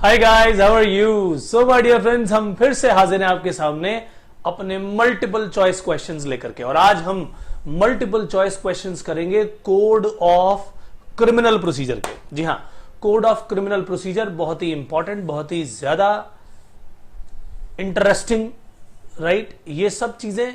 Hi guys, how are you? So my dear friends, हम फिर से हाजिर हैं आपके सामने अपने मल्टीपल चॉइस क्वेश्चंस लेकर के। और आज हम मल्टीपल चॉइस क्वेश्चंस करेंगे कोड ऑफ क्रिमिनल प्रोसीजर के। जी हां, कोड ऑफ क्रिमिनल प्रोसीजर बहुत ही इंपॉर्टेंट, बहुत ही ज्यादा इंटरेस्टिंग, राइट। ये सब चीजें,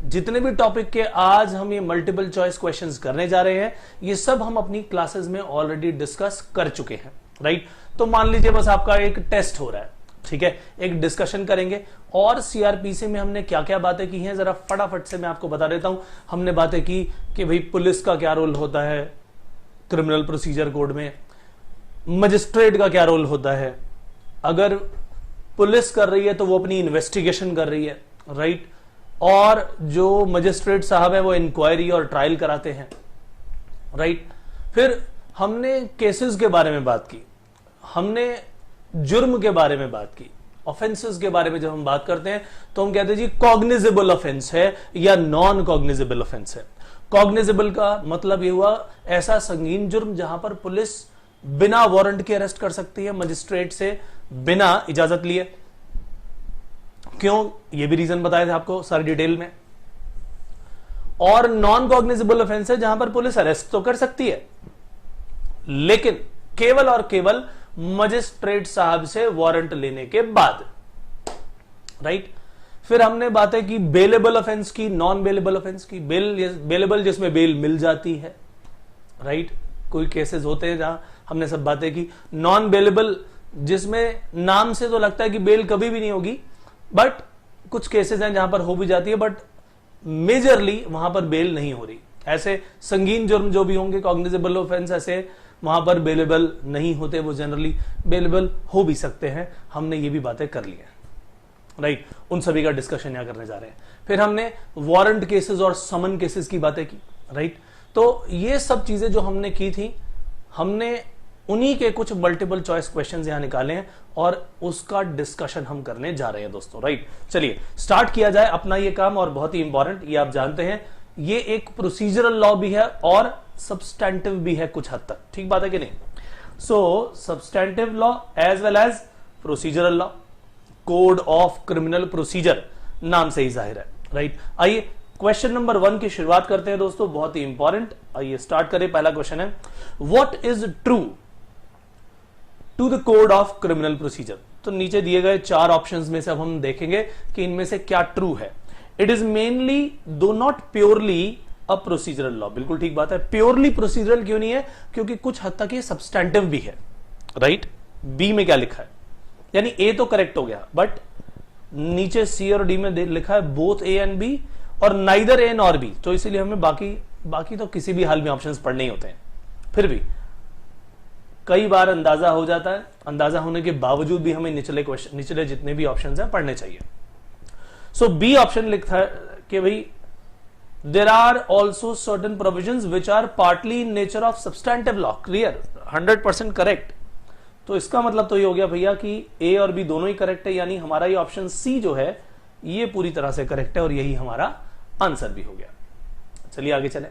जितने भी टॉपिक के आज हम ये मल्टीपल चॉइस क्वेश्चंस करने जा रहे हैं, ये सब हम अपनी क्लासेस में ऑलरेडी डिस्कस कर चुके हैं, राइट। तो मान लीजिए बस आपका एक टेस्ट हो रहा है, ठीक है, एक डिस्कशन करेंगे। और सीआरपीसी में हमने क्या क्या बातें की हैं जरा फटाफट से मैं आपको बता देता हूं। हमने बातें की कि भाई पुलिस का क्या रोल होता है क्रिमिनल प्रोसीजर कोड में, मजिस्ट्रेट का क्या रोल होता है, अगर पुलिस कर रही है तो वो अपनी इन्वेस्टिगेशन कर रही है, राइट, और जो मजिस्ट्रेट साहब है वो इंक्वायरी और ट्रायल कराते हैं, राइट। फिर हमने केसेस के बारे में बात की, हमने जुर्म के बारे में बात की, ऑफेंसेस के बारे में जब हम बात करते हैं तो हम कहते हैं जी कॉग्निजेबल ऑफेंस है या नॉन कॉग्निजेबल ऑफेंस है। कॉग्निजेबल का मतलब ये हुआ ऐसा संगीन जुर्म जहां पर पुलिस बिना वारंट के अरेस्ट कर सकती है मजिस्ट्रेट से, बिना इजाजत लिए। क्यों, ये भी रीजन बताए थे आपको सारी डिटेल में। और नॉन कॉग्निजेबल ऑफेंस है जहां पर पुलिस अरेस्ट तो कर सकती है लेकिन केवल और केवल मजिस्ट्रेट साहब से वारंट लेने के बाद, राइट। फिर हमने बातें की बेलेबल ऑफेंस की, नॉन बेलेबल ऑफेंस की। बेलेबल जिसमें बेल मिल जाती है, राइट, कोई केसेस होते हैं जहां हमने सब बातें की। नॉन बेलेबल जिसमें नाम से तो लगता है कि बेल कभी भी नहीं होगी, बट कुछ केसेस हैं जहां पर हो भी जाती है, बट मेजरली वहां पर बेल नहीं हो रही। ऐसे संगीन जुर्म जो भी होंगे कॉग्निजेबल ऑफेंस, ऐसे वहां पर बेलेबल नहीं होते, वो जनरली बेलेबल हो भी सकते हैं। हमने ये भी बातें कर ली हैं, राइट। उन सभी का डिस्कशन यहां करने जा रहे हैं। फिर हमने वारंट केसेस और समन केसेस की बातें की, राइट। तो ये सब चीजें जो हमने की थी, हमने उन्हीं के कुछ मल्टीपल चॉइस क्वेश्चंस यहां निकाले हैं और उसका डिस्कशन हम करने जा रहे हैं दोस्तों, राइट। चलिए स्टार्ट किया जाए अपना ये काम। और बहुत ही इंपॉर्टेंट, ये आप जानते हैं, ये एक प्रोसीजरल लॉ भी है और सब्सटैंटिव भी है कुछ हद तक, ठीक बात है कि नहीं। So substantive law as well as procedural law, code of criminal procedure नाम से ही जाहिर है, राइट। आइए क्वेश्चन नंबर 1 की शुरुआत करते हैं दोस्तों, बहुत ही इंपॉर्टेंट। आइए स्टार्ट करें। पहला क्वेश्चन है, what is true to the code of criminal procedure. तो नीचे दिए गए 4 ऑप्शंस में से अब हम देखेंगे कि इनमें से क्या ट्रू है। इट इज मेनली दो not purely a procedural law. बिल्कुल ठीक बात है। प्योरली प्रोसीजरल क्यों नहीं है? क्योंकि कुछ हद तक ये सब्सटैंटिव भी है, राइट। बी में क्या लिखा है, यानी ए तो करेक्ट हो गया, बट नीचे सी और डी में लिखा है बोथ ए एंड बी और नाइदर ए नॉर बी। तो इसीलिए हमें बाकी तो किसी भी हाल में ऑप्शंस पढ़ने ही होते हैं। फिर भी कई बार अंदाजा हो जाता है, अंदाजा होने के बावजूद भी हमें निचले जितने भी ऑप्शंस हैं पढ़ने चाहिए। सो बी ऑप्शन लिखता है कि भाई there are also certain provisions which are partly in nature of substantive law. Clear, 100% correct. तो इसका मतलब तो ये हो गया भैया कि ए और बी दोनों ही करेक्ट है, यानी हमारा ये ऑप्शन सी जो है ये पूरी तरह से करेक्ट है और यही हमारा आंसर भी हो गया। चलिए आगे चले।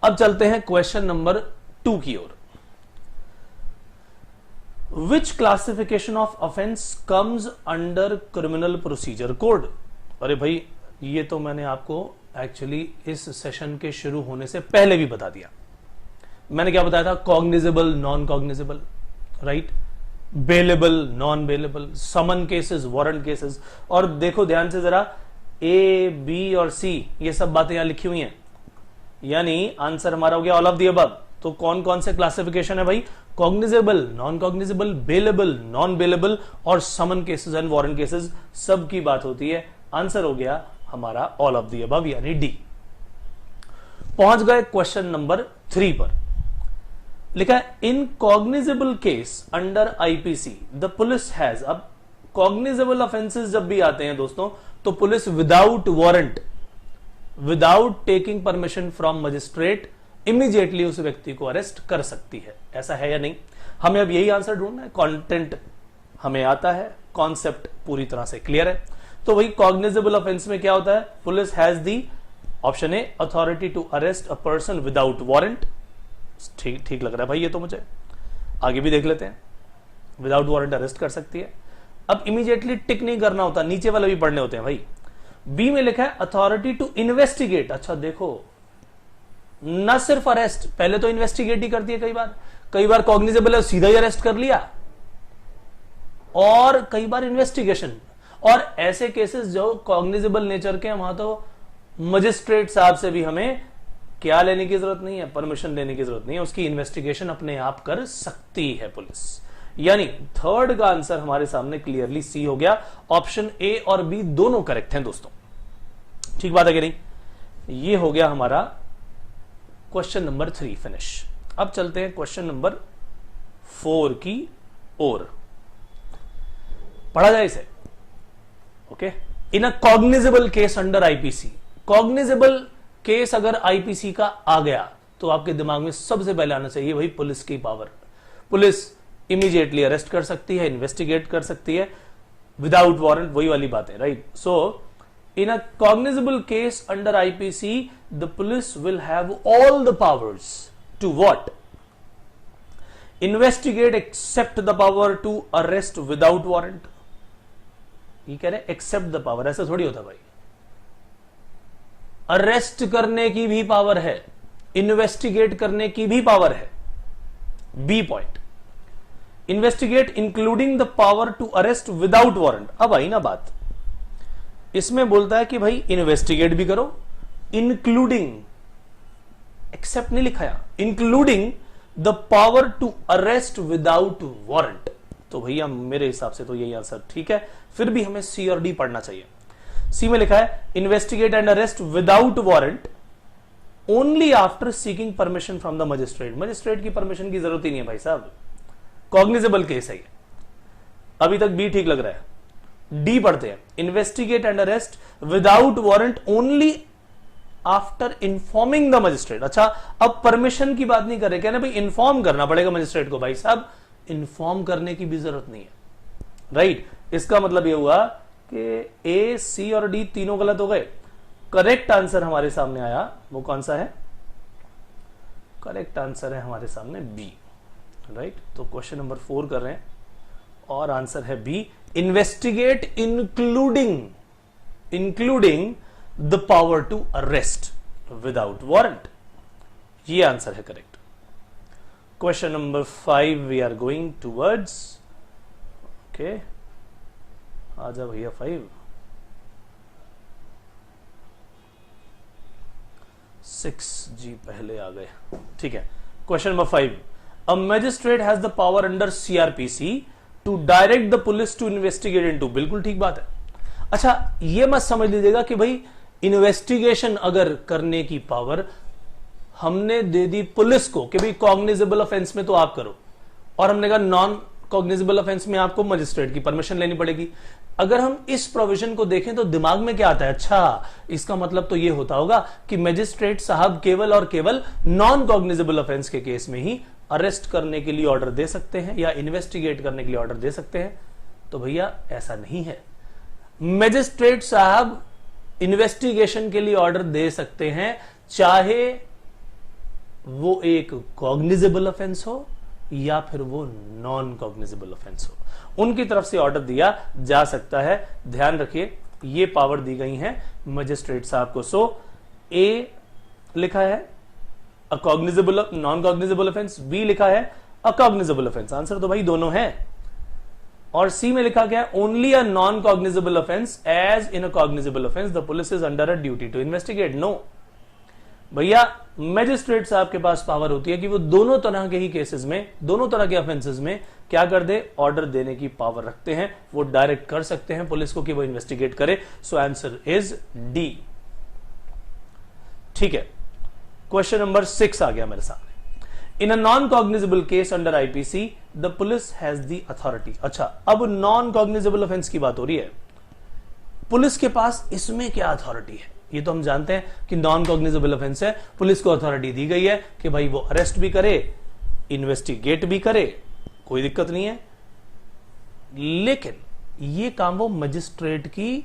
अब चलते हैं क्वेश्चन नंबर 2 की ओर। Which classification of offence comes under criminal procedure code. अरे भाई, ये तो मैंने आपको एक्चुअली इस सेशन के शुरू होने से पहले भी बता दिया। मैंने क्या बताया था? Cognizable, non cognizable, right, bailable, non bailable, summon cases, warrant cases. और देखो ध्यान से जरा, ए, बी और सी ये सब बातें यहां लिखी हुई हैं, यानी आंसर हमारा हो गया ऑल ऑफ द अबव। तो कौन कौन से क्लासिफिकेशन है भाई? Cognizable, non cognizable, bailable, non bailable और summons cases and warrant cases, सब की बात होती है। आंसर हो गया हमारा ऑल ऑफ द अबव यानी डी। पहुंच गए क्वेश्चन नंबर 3 पर। लिखा है in cognizable case under IPC the police has. अब कॉग्निजेबल ऑफेंसेस जब भी आते हैं दोस्तों, तो police without warrant, without taking permission from magistrate, immediately उस व्यक्ति को अरेस्ट कर सकती है। ऐसा है या नहीं? हमें अब यही आंसर ढूंढना है। कंटेंट हमें आता है, कॉन्सेप्ट पूरी तरह से क्लियर है। तो वही कॉग्निजेबल ऑफेंस में क्या होता है? Police has the, option A, authority to arrest a person without warrant. ठीक लग रहा है भाई ये तो मुझे। आगे भी देख लेते हैं। विदाउट वारंट अरेस्ट कर सकती है। अब इमीडिएटली टिक नहीं करना होता, नीचे वाले भी पढ़ने होते हैं भाई। बी में लिखा है अथॉरिटी टू इन्वेस्टिगेट। अच्छा देखो, न सिर्फ अरेस्ट, पहले तो इन्वेस्टिगेट ही करती है, कई बार कॉग्निजेबल है सीधा ही अरेस्ट कर लिया, और कई बार इन्वेस्टिगेशन। और ऐसे केसेस जो कॉग्निजेबल नेचर के हैं, वहां तो मजिस्ट्रेट साहब से भी हमें क्या लेने की जरूरत नहीं है, परमिशन लेने की जरूरत नहीं है, उसकी इन्वेस्टिगेशन अपने आप कर सकती है पुलिस। यानी थर्ड का आंसर हमारे सामने क्लियरली सी हो गया। ऑप्शन ए और बी दोनों करेक्ट हैं दोस्तों। ठीक बात है कि नहीं? ये हो गया हमारा क्वेश्चन नंबर 3 फिनिश। अब चलते हैं क्वेश्चन नंबर 4 की ओर। पढ़ा जाए इसे। Okay, in a cognizable case under IPC. Cognizable case अगर आईपीसी का आ गया तो आपके दिमाग में सबसे पहले आना चाहिए भाई पुलिस की पावर। पुलिस इमीडिएटली अरेस्ट कर सकती है, इन्वेस्टिगेट कर सकती है विदाउट वारंट, वही वाली बात है, right? So in a cognizable case under IPC the police will have all the powers to what? Investigate except the power to arrest without warrant. ये कह रहे एक्सेप्ट द पावर, ऐसा थोड़ी होता भाई। अरेस्ट करने की भी पावर है, इन्वेस्टिगेट करने की भी पावर है। B point, investigate including the power to arrest without warrant. अब आई ना बात, इसमें बोलता है कि भाई इन्वेस्टिगेट भी करो, इंक्लूडिंग, एक्सेप्ट नहीं लिखा है, including the power to arrest without warrant. तो भैया मेरे हिसाब से तो यही आंसर ठीक है। फिर भी हमें सी और डी पढ़ना चाहिए। सी में लिखा है investigate and arrest without warrant only after seeking permission from the magistrate. Magistrate की परमिशन की जरूरत ही नहीं है भाई साहब, कॉग्निजेबल केस है ये। अभी तक बी ठीक लग रहा है। डी पढ़ते हैं, investigate and arrest without warrant only after informing the magistrate. अच्छा, अब परमिशन की बात नहीं कर रहे, कहना भाई इन्फॉर्म करना पड़ेगा मजिस्ट्रेट को। भाई साहब इन्फॉर्म करने की भी जरूरत नहीं है, राइट? इसका मतलब यह हुआ कि ए, सी और डी तीनों गलत हो गए। करेक्ट आंसर हमारे सामने आया, वो कौन सा है? करेक्ट आंसर है हमारे सामने बी, राइट? तो क्वेश्चन नंबर 4 कर रहे हैं और आंसर है B, investigate including the power to arrest without warrant. ये आंसर है correct. Question number 5 we are going towards. Okay, आजा भैया 5। 6 जी पहले आ गए, ठीक है। Question number 5, a magistrate has the power under CrPC to direct the police to investigate into. बिल्कुल ठीक बात है। अच्छा, ये मत समझ लीजिएगा कि भाई इन्वेस्टिगेशन अगर करने की पावर हमने दे दी पुलिस को कि भाई कॉग्निजेबल ऑफेंस में तो आप करो, और हमने कहा नॉन कॉग्निजेबल ऑफेंस में आपको मजिस्ट्रेट की परमिशन लेनी पड़ेगी। अगर हम इस प्रोविजन को देखें तो दिमाग में क्या आता है? अच्छा, इसका मतलब तो यह होता होगा कि मजिस्ट्रेट साहब केवल और केवल नॉन कॉग्निजेबल ऑफेंस के केस में ही अरेस्ट करने के लिए ऑर्डर दे सकते हैं या इन्वेस्टिगेट करने के लिए ऑर्डर दे सकते हैं। तो भैया ऐसा नहीं है। मजिस्ट्रेट साहब इन्वेस्टिगेशन के लिए ऑर्डर दे सकते हैं, चाहे वो एक कॉग्निजेबल ऑफेंस हो या फिर वो नॉन कॉग्निजेबल ऑफेंस हो, उनकी तरफ से ऑर्डर दिया जा सकता है। ध्यान रखिए, ये पावर दी गई है मजिस्ट्रेट साहब को। सो ए लिखा है a cognizable non cognizable offence, B लिखा है अ कॉग्निजेबल ऑफेंस। आंसर तो भाई दोनों है। और सी में लिखा गया only a non cognizable offence, as in a cognizable offence the police is under a duty to investigate. No भैया, मैजिस्ट्रेट साहब के पास पावर होती है कि वो दोनों तरह के ही केसेस में, दोनों तरह के ऑफेंसेस में क्या कर दे? ऑर्डर देने की पावर रखते हैं। वो डायरेक्ट कर सकते हैं पुलिस को कि वो इन्वेस्टिगेट करे। So answer is D. ठीक है, क्वेश्चन नंबर 6 आ गया मेरे सामने। In a non cognizable case under IPC the police has the authority. अच्छा, अब नॉन कॉग्निजेबल ऑफेंस की बात हो रही है, पुलिस के पास इसमें क्या अथॉरिटी है? ये तो हम जानते हैं कि नॉन कॉग्निजेबल ऑफेंस है, पुलिस को अथॉरिटी दी गई है कि भाई वो अरेस्ट भी करे, इन्वेस्टिगेट भी करे, कोई दिक्कत नहीं है। लेकिन ये काम वो मजिस्ट्रेट की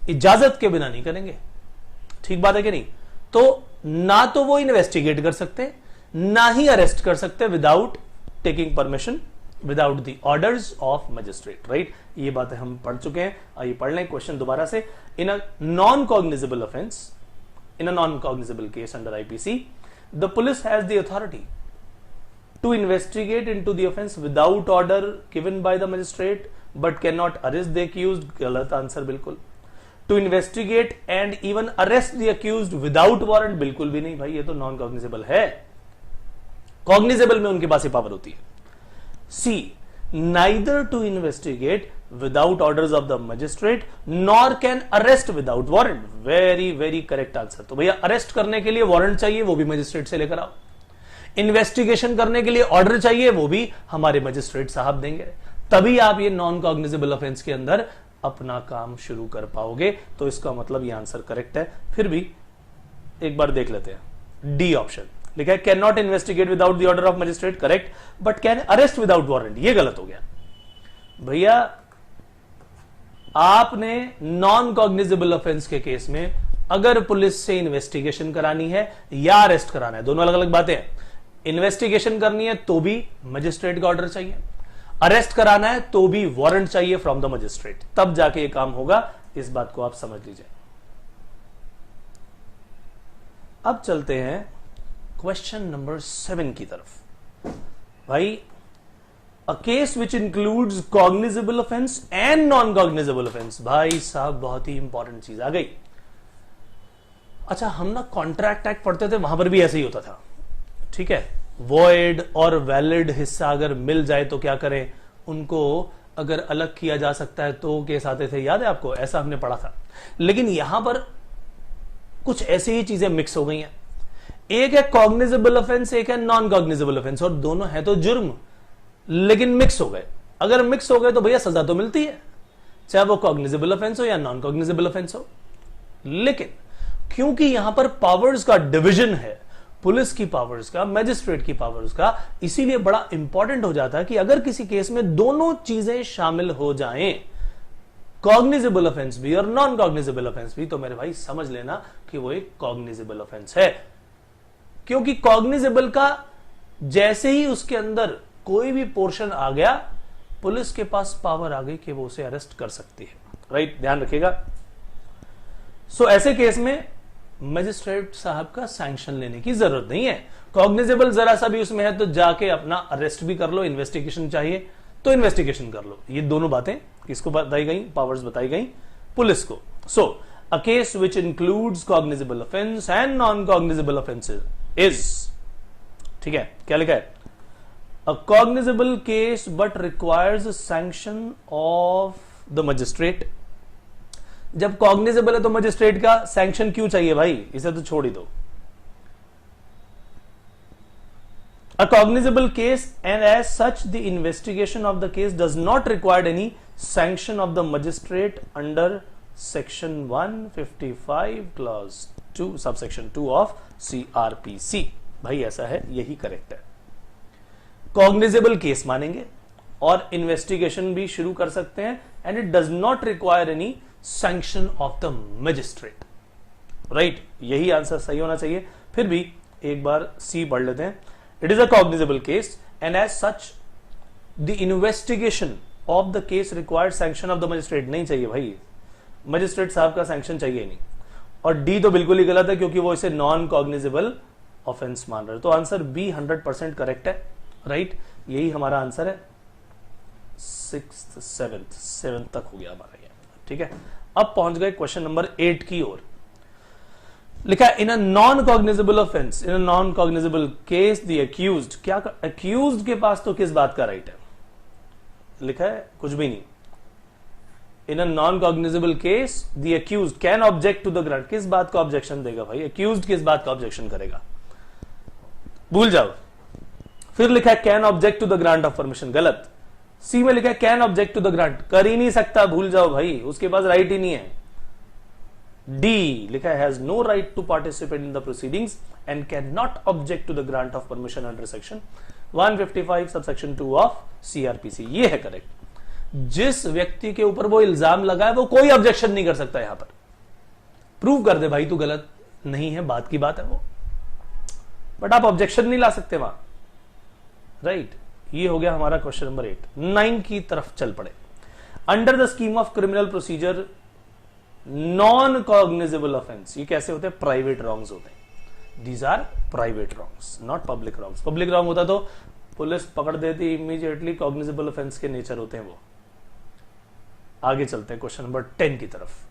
इजाजत के बिना नहीं करेंगे। ठीक बात है कि नहीं? तो ना तो वो इन्वेस्टिगेट कर सकते, ना ही अरेस्ट कर सकते without taking permission without the orders of magistrate, right. ये बातें हम पढ़ चुके हैं, आइए पढ़ लें क्वेश्चन दोबारा से। In a non cognizable offence, in a non cognizable case under IPC, the police has the authority to investigate into the offense without order given by the magistrate but cannot arrest the accused, गलत answer बिल्कुल। to investigate and even arrest the accused without warrant, बिल्कुल भी नहीं भाई, ये तो non cognizable है। Cognizable में उनके पास ये पावर होती है। C, neither to investigate without orders of the magistrate nor can arrest without warrant, very very correct answer. तो भैया अरेस्ट करने के लिए वारंट चाहिए, वो भी मजिस्ट्रेट से लेकर आओ। इन्वेस्टिगेशन करने के लिए ऑर्डर चाहिए, वो भी हमारे मजिस्ट्रेट साहब देंगे, तभी आप ये नॉन कॉग्निजेबल ऑफेंस के अंदर अपना काम शुरू कर पाओगे। तो इसका मतलब ये आंसर करेक्ट है। फिर भी एक बार देख लेते हैं। डी ऑप्शन लिखा है can not investigate without the order of magistrate, correct, but can arrest without warrant, ये गलत हो गया भैया। आपने नॉन कॉग्निजेबल ऑफेंस के केस में अगर पुलिस से इन्वेस्टिगेशन करानी है या अरेस्ट कराना है, दोनों अलग अलग बातें हैं। इन्वेस्टिगेशन करनी है तो भी मजिस्ट्रेट का ऑर्डर चाहिए, अरेस्ट कराना है तो भी वारंट चाहिए फ्रॉम द मजिस्ट्रेट, तब जाके ये काम होगा। इस बात को आप समझ लीजिए। अब चलते हैं क्वेश्चन नंबर 7 की तरफ। भाई, अ case which includes cognizable offence and non cognizable offence, भाई साहब बहुत ही इंपॉर्टेंट चीज आ गई। अच्छा, हम ना कॉन्ट्रैक्ट एक्ट पढ़ते थे, वहां पर भी ऐसे ही होता था, ठीक है। वॉइड और वैलिड हिस्सा अगर मिल जाए तो क्या करें, उनको अगर अलग किया जा सकता है तो केस आते थे, याद है आपको, ऐसा हमने पढ़ा था। लेकिन यहां पर कुछ ऐसी ही चीजें मिक्स हो गई हैं। एक है कॉग्निजेबल ऑफेंस, एक है नॉन कॉग्निजेबल ऑफेंस, और दोनों है तो जुर्म, लेकिन मिक्स हो गए। अगर मिक्स हो गए तो भैया सजा तो मिलती है, चाहे वो कॉग्निजेबल ऑफेंस हो या नॉन कॉग्निजेबल ऑफेंस हो। लेकिन क्योंकि यहां पर पावर्स का डिवीजन है, पुलिस की पावर्स का, मैजिस्ट्रेट की पावर्स का, इसीलिए बड़ा इंपॉर्टेंट हो जाता है कि अगर किसी केस में दोनों चीजें शामिल हो जाएं, कॉग्निजेबल ऑफेंस भी और नॉन कॉग्निजेबल ऑफेंस भी, तो मेरे भाई समझ लेना कि वो एक कॉग्निजेबल ऑफेंस है। क्योंकि कॉग्निजेबल का जैसे ही उसके अंदर कोई भी पोर्शन आ गया, पुलिस के पास पावर आ गई कि वो उसे अरेस्ट कर सकती है, राइट, ध्यान रखिएगा। सो ऐसे केस में मजिस्ट्रेट साहब का सैंक्शन लेने की जरूरत नहीं है। कॉग्निजेबल जरा सा भी उसमें है तो जाके अपना अरेस्ट भी कर लो, इन्वेस्टिगेशन चाहिए तो इन्वेस्टिगेशन कर लो। ये दोनों बातें किसको बताई गई, पावर्स बताई गई पुलिस को। So a case which includes cognizable offence and non cognizable offences is, ठीक है, क्या लिखा है, a cognizable case but requires sanction of the magistrate. जब कॉग्निजेबल है तो मजिस्ट्रेट का सैंक्शन क्यों चाहिए भाई, इसे तो छोड़ ही दो। A cognizable case and as such the investigation of the case does not required any sanction of the magistrate under section 155 clause 2 subsection 2 of CRPC। भाई ऐसा है, यही करेक्ट है। कॉग्निजेबल केस मानेंगे और इन्वेस्टिगेशन भी शुरू कर सकते हैं, and it does not require any sanction of the magistrate, right, यही आंसर सही होना चाहिए। फिर भी एक बार सी पढ़ लेते हैं। It is a cognizable case and as such the investigation of the case required sanction of the magistrate, नहीं चाहिए भाई, मजिस्ट्रेट साहब का सैंक्शन चाहिए नहीं। और डी तो बिल्कुल ही गलत है क्योंकि वो इसे नॉन कॉग्निजेबल ऑफेंस मान रहे, तो आंसर बी 100% करेक्ट है, राइट, यही हमारा आंसर है। 6th 7th तक हो गया हमारा ये, ठीक है। अब पहुंच गए क्वेश्चन नंबर 8 की ओर। लिखा in a non cognizable offence, in a non cognizable case the accused, क्या अक्यूज्ड के पास तो किस बात का राइट है, लिखा है कुछ भी नहीं। In a non cognizable case the accused can object to the grant, किस बात का ऑब्जेक्शन देगा भाई, अक्यूज्ड किस बात का ऑब्जेक्शन करेगा, भूल जाओ। फिर लिखा है can object to the grant of permission, गलत। सी में लिखा है can object to the grant, कर ही नहीं सकता, भूल जाओ भाई, उसके पास राइट ही नहीं है। डी लिखा है has no right to participate in the proceedings and can not object to the grant of permission under section 155 subsection 2 of CRPC, ये है करेक्ट। जिस व्यक्ति के ऊपर वो इल्जाम लगा है वो कोई ऑब्जेक्शन नहीं कर सकता। यहां पर प्रूव कर दे भाई तू गलत नहीं है, बात की बात है वो, बट आप ऑब्जेक्शन नहीं ला सकते वहां, राइट। ये हो गया हमारा क्वेश्चन नंबर 8। 9 की तरफ चल पड़े। Under the scheme of criminal procedure non cognizable offence, ये कैसे होते हैं? प्राइवेट रॉन्ग्स होते हैं। These are private wrongs, not public wrongs. Public wrong होता तो पुलिस पकड़ देती इमीडिएटली, कॉग्निजेबल ऑफेंस के नेचर होते हैं वो। आगे चलते हैं क्वेश्चन नंबर 10 की तरफ।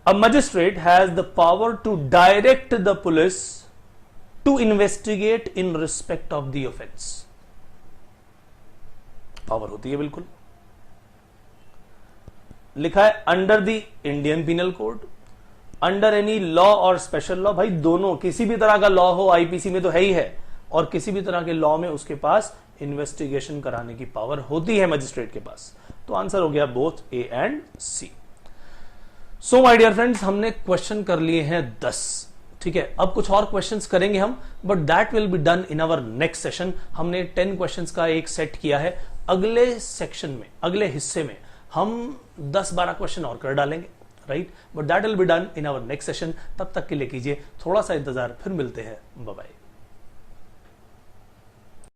A magistrate has the power to direct the police to investigate in respect of the offense। Power होती है बिल्कुल। लिखा है under the Indian penal code, under any law और स्पेशल लॉ। भाई दोनों, किसी भी तरह का लॉ हो, आईपीसी में तो है ही है, और किसी भी तरह के लॉ में उसके पास इन्वेस्टिगेशन कराने की पावर होती है मजिस्ट्रेट के पास। तो आंसर हो गया both A and C. So my dear friends, हमने क्वेश्चन कर लिए हैं 10। ठीक है, अब कुछ और क्वेश्चंस करेंगे हम, but that will be done in our next session. हमने 10 क्वेश्चंस का एक सेट किया है। अगले सेक्शन में, अगले हिस्से में हम 10-12 क्वेश्चन और कर डालेंगे, right? But that will be done in our next session. तब तक के लिए कीजिए थोड़ा सा इंतजार, फिर मिलते हैं। Bye bye.